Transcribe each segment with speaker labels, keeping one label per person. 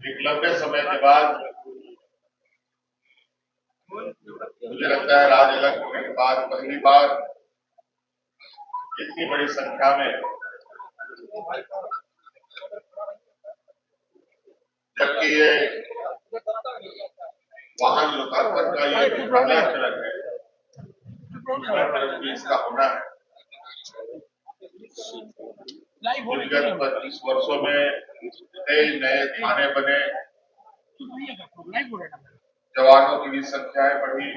Speaker 1: एक लंबे समय के बाद मुझे लगता है राज अलग होने के बाद पहली बार इतनी बड़ी संख्या में, जबकि ये वाहन लोकार्पण का ये पहला चरण है, इसका होना है। विगत 25 वर्षों में कई नए थाने बने, जवानों की भी संख्याएं बढ़ी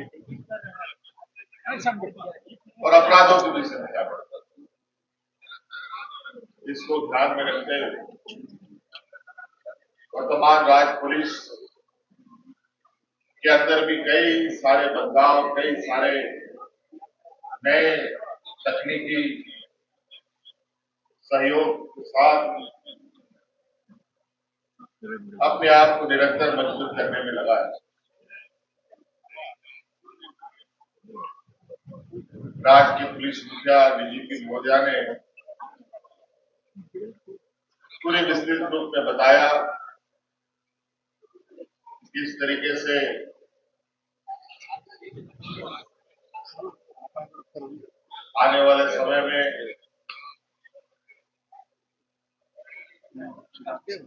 Speaker 1: और अपराधों की भी संख्या बढ़ी। इसको ध्यान में रखते हुए वर्तमान राज्य पुलिस के अंदर भी कई सारे बदलाव, कई सारे नए तकनीकी सहयोग के साथ अपने आप को निरंतर मजबूत करने में लगा है। राज्य की पुलिस मुखिया डीजीपी महोदया ने पूरे विस्तृत रूप में बताया किस तरीके से आने वाले समय में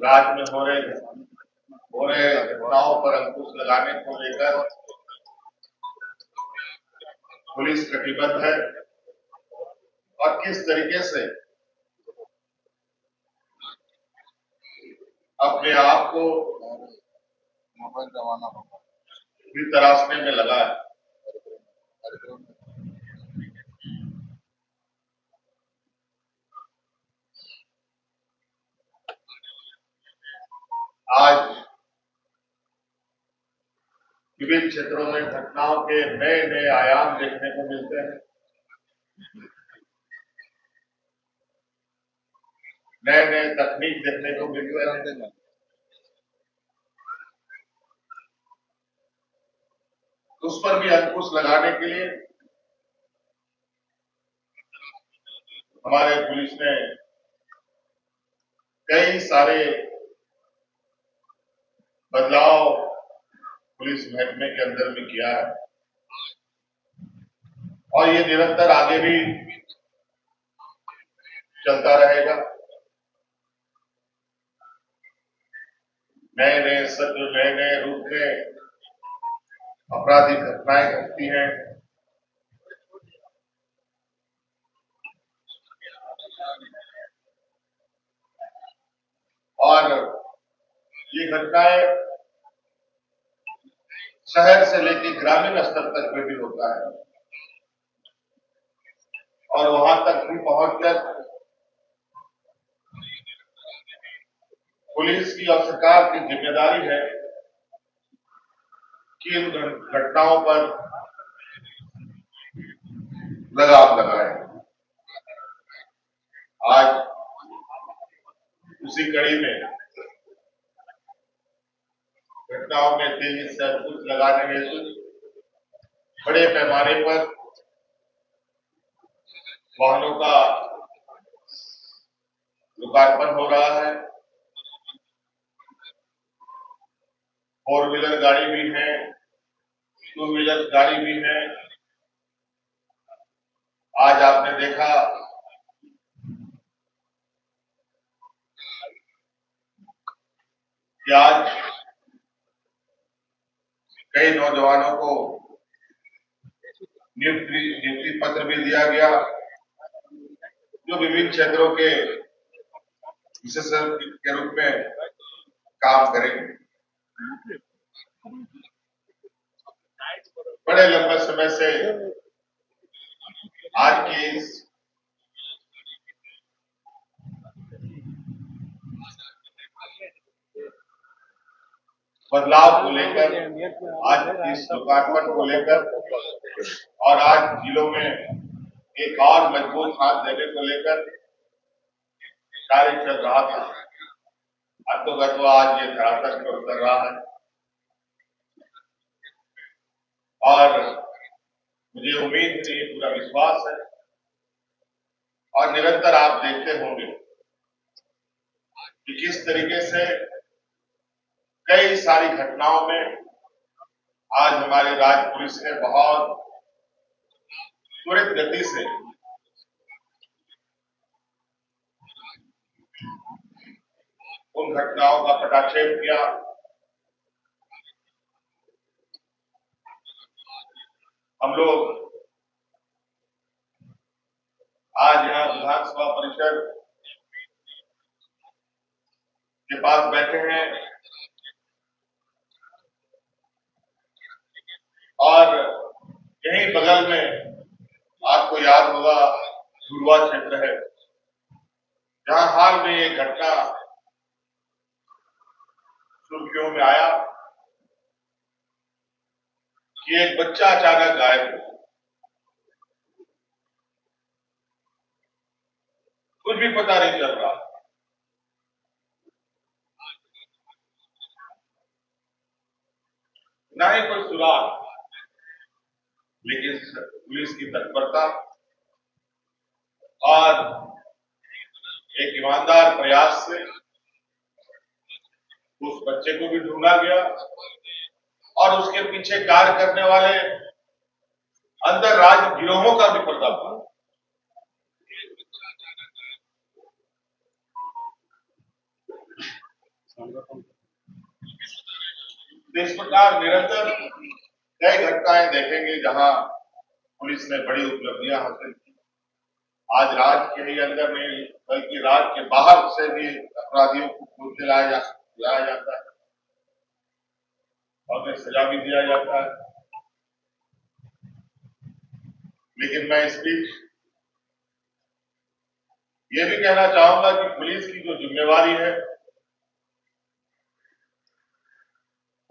Speaker 1: राज्य में हो रहे घटनाओं पर अंकुश लगाने को लेकर पुलिस कटिबद्ध है और किस तरीके से अपने आप को भी तराशने में लगा है। आज विभिन्न क्षेत्रों में घटनाओं के नए नए आयाम देखने को मिलते हैं, नए नए तकनीक देखने को मिलते हैं। उस पर भी अंकुश लगाने के लिए हमारे पुलिस ने कई सारे बदलाव पुलिस महकमे के अंदर में किया है और ये निरंतर आगे भी चलता रहेगा। नए नए सत्र, नए नए रूप में आपराधिक घटनाएं घटती हैं और ये घटनाएं शहर से लेकर ग्रामीण स्तर तक पे भी होता है और वहां तक भी पहुंचकर पुलिस की और सरकार की जिम्मेदारी है कि इन घटनाओं पर लगाम लगाए। आज उसी कड़ी में घटनाओं में तेजी से अंकुश लगाने हेतु बड़े पैमाने पर वाहनों का लोकार्पण हो रहा है। 4 व्हीलर गाड़ी भी है, 2 व्हीलर गाड़ी भी है। आज आपने देखा कि आज कई नौजवानों को नियुक्ति पत्र भी दिया गया जो विभिन्न क्षेत्रों के विशेषज्ञ के रूप में काम करेंगे। बड़े लंबे समय से आज की इस बदलाव को लेकर, आज इस लोकार्पण को लेकर और आज जिलों में एक और मजबूत हाथ देने को लेकर कार्य चल रहा था। अंतोगत आज ये धरातल पर उतर रहा है और मुझे उम्मीद है, ये पूरा विश्वास है और निरंतर आप देखते होंगे कि किस तरीके से कई सारी घटनाओं में आज हमारी राज्य पुलिस ने बहुत त्वरित गति से उन घटनाओं का पटाक्षेप किया। हम लोग आज यहाँ विधानसभा परिषद के पास बैठे हैं और यहीं बगल में आपको याद होगा धुरवा क्षेत्र है, जहां हाल में एक घटना सुर्खियों में आया कि एक बच्चा अचानक गायब हो, कुछ भी पता नहीं चल रहा। ना ही कोई सुराग, लेकिन पुलिस की तत्परता और एक ईमानदार प्रयास से उस बच्चे को भी ढूंढा गया और उसके पीछे कार्य करने वाले अंतर राज्य गिरोहों का भी पर्दाफाश। इस प्रकार निरंतर कई घटनाएं देखेंगे जहां पुलिस ने बड़ी उपलब्धियां हासिल की। आज राज्य के ही अंदर नहीं बल्कि राज्य के बाहर से भी अपराधियों को खोज के लाया जाता है और उन्हें सजा भी दिया जाता है। लेकिन मैं इस बीच ये भी कहना चाहूंगा कि पुलिस की जो जिम्मेवारी है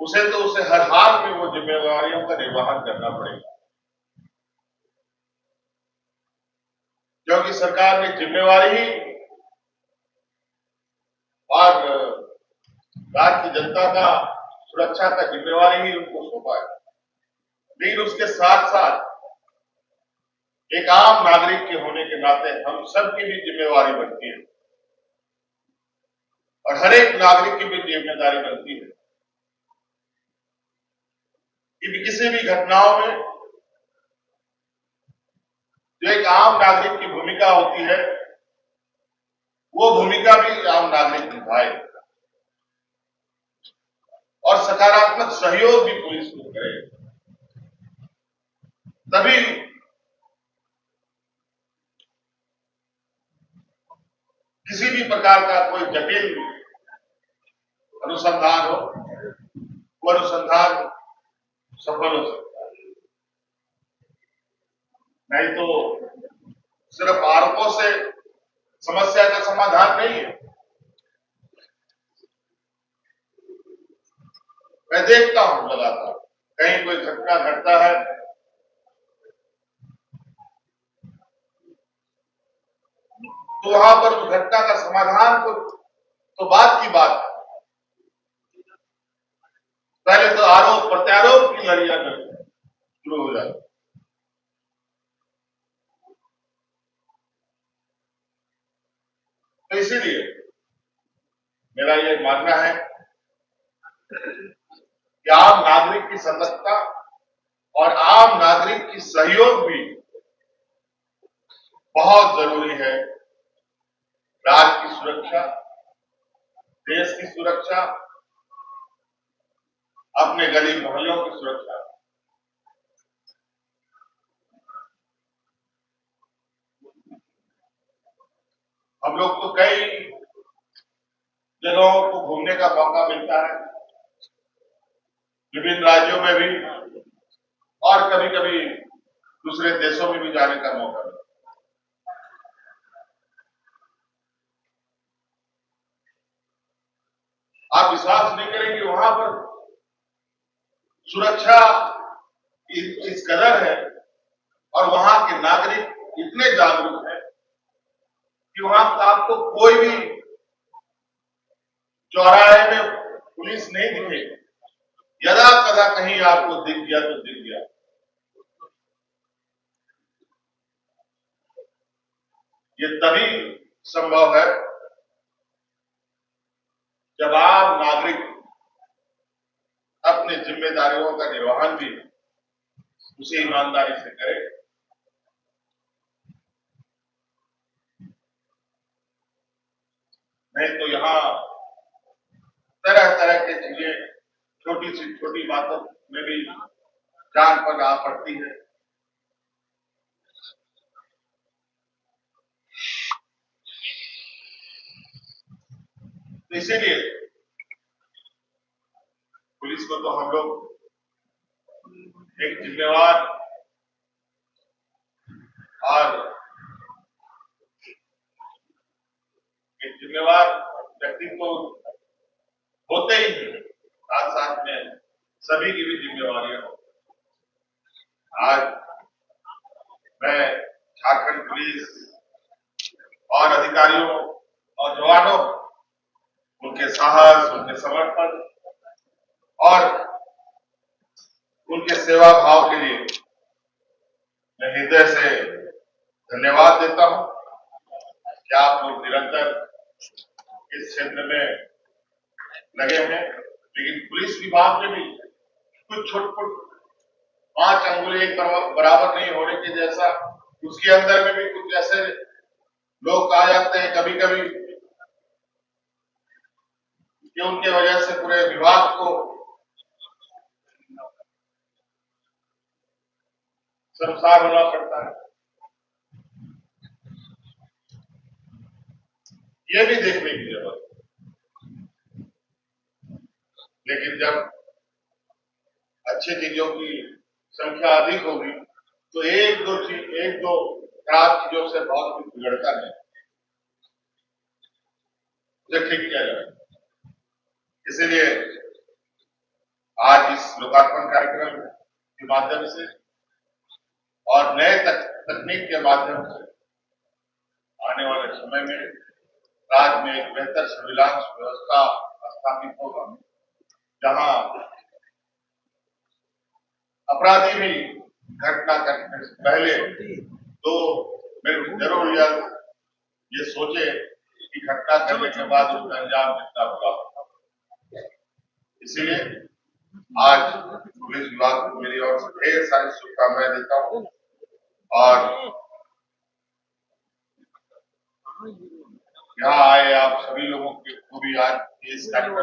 Speaker 1: उसे हर हाल में वो जिम्मेवारियों का निर्वहन करना पड़ेगा, क्योंकि सरकार ने जिम्मेवारी ही और राज्य की जनता का सुरक्षा का जिम्मेवारी ही उनको सौंपा है। लेकिन उसके साथ साथ एक आम नागरिक के होने के नाते हम सबकी भी जिम्मेवारी बनती है और हर एक नागरिक की भी जिम्मेदारी बनती है कि किसी भी घटनाओं में जो एक आम नागरिक की भूमिका होती है वो भूमिका भी आम नागरिक निभाए और सकारात्मक सहयोग भी पुलिस को करे, तभी किसी भी प्रकार का कोई जटिल अनुसंधान हो वो अनुसंधान सफल हो सकता है। नहीं तो सिर्फ आरोपों से समस्या का समाधान नहीं है। मैं देखता हूं लगातार कहीं कोई घटना घटता है तो वहां पर उस घटना का समाधान को तो बात की बात है, पहले तो आरोप प्रत्यारोप की लड़ियां शुरू हो जाती। तो इसीलिए मेरा ये मानना है कि आम नागरिक की सतर्कता और आम नागरिक की सहयोग भी बहुत जरूरी है। राज्य की सुरक्षा, देश की सुरक्षा, अपने गली मोहल्लों की सुरक्षा। हम लोग को कई जगहों को घूमने का मौका मिलता है, विभिन्न राज्यों में भी और कभी कभी दूसरे देशों में भी जाने का मौका मिलता है। आप विश्वास नहीं करेंगे वहां पर सुरक्षा इस कदर है और वहां के नागरिक इतने जागरूक हैं कि वहां पर आपको कोई भी चौराहे में पुलिस नहीं दिखेगी। यदा कदा कहीं आपको दिख गया तो दिख गया। ये तभी संभव है जब आम नागरिक अपनी जिम्मेदारियों का निर्वहन भी उसी ईमानदारी से करे। नहीं तो यहाँ तरह तरह की चीजें छोटी सी छोटी बातों में भी जान पर आ पड़ती है। तो इसीलिए पुलिस को तो हम लोग एक जिम्मेवार और एक जिम्मेवार व्यक्तित्व होते ही हैं, साथ साथ में सभी की भी जिम्मेवारियां हो। आज मैं झारखंड पुलिस और अधिकारियों और जवानों, उनके साहस, उनके समर्पण और उनके सेवा भाव के लिए मैं हृदय से धन्यवाद देता हूं कि आप लोग निरंतर इस क्षेत्र में लगे हैं। लेकिन पुलिस विभाग में भी कुछ छोट-छोट 5 अंगुली एक बराबर नहीं होने के जैसा, उसके अंदर में भी कुछ ऐसे लोग आ जाते हैं कभी कभी कि उनके वजह से पूरे विभाग को शर्मसार होना पड़ता है। ये भी देखने की जरूरत है। लेकिन जब अच्छी चीजों की संख्या अधिक होगी तो एक दो खराब चीजों से बहुत कुछ बिगड़ता नहीं, उसे ठीक किया जाए। इसीलिए आज इस लोकार्पण कार्यक्रम के माध्यम से और नए तकनीक के माध्यम से आने वाले समय में राज्य में एक बेहतर सर्विलांस व्यवस्था स्थापित होगा, जहां अपराधी भी घटना करने से पहले तो जरूर ये सोचे कि घटना करने के बाद उसका अंजाम कितना बुरा होगा। इसीलिए आज पुलिस विभाग को मेरी ओर से ढेर सारी शुभकामनाएं देता हूं और यहाँ आए आप सभी लोगों को भी आज इस कार्यक्रम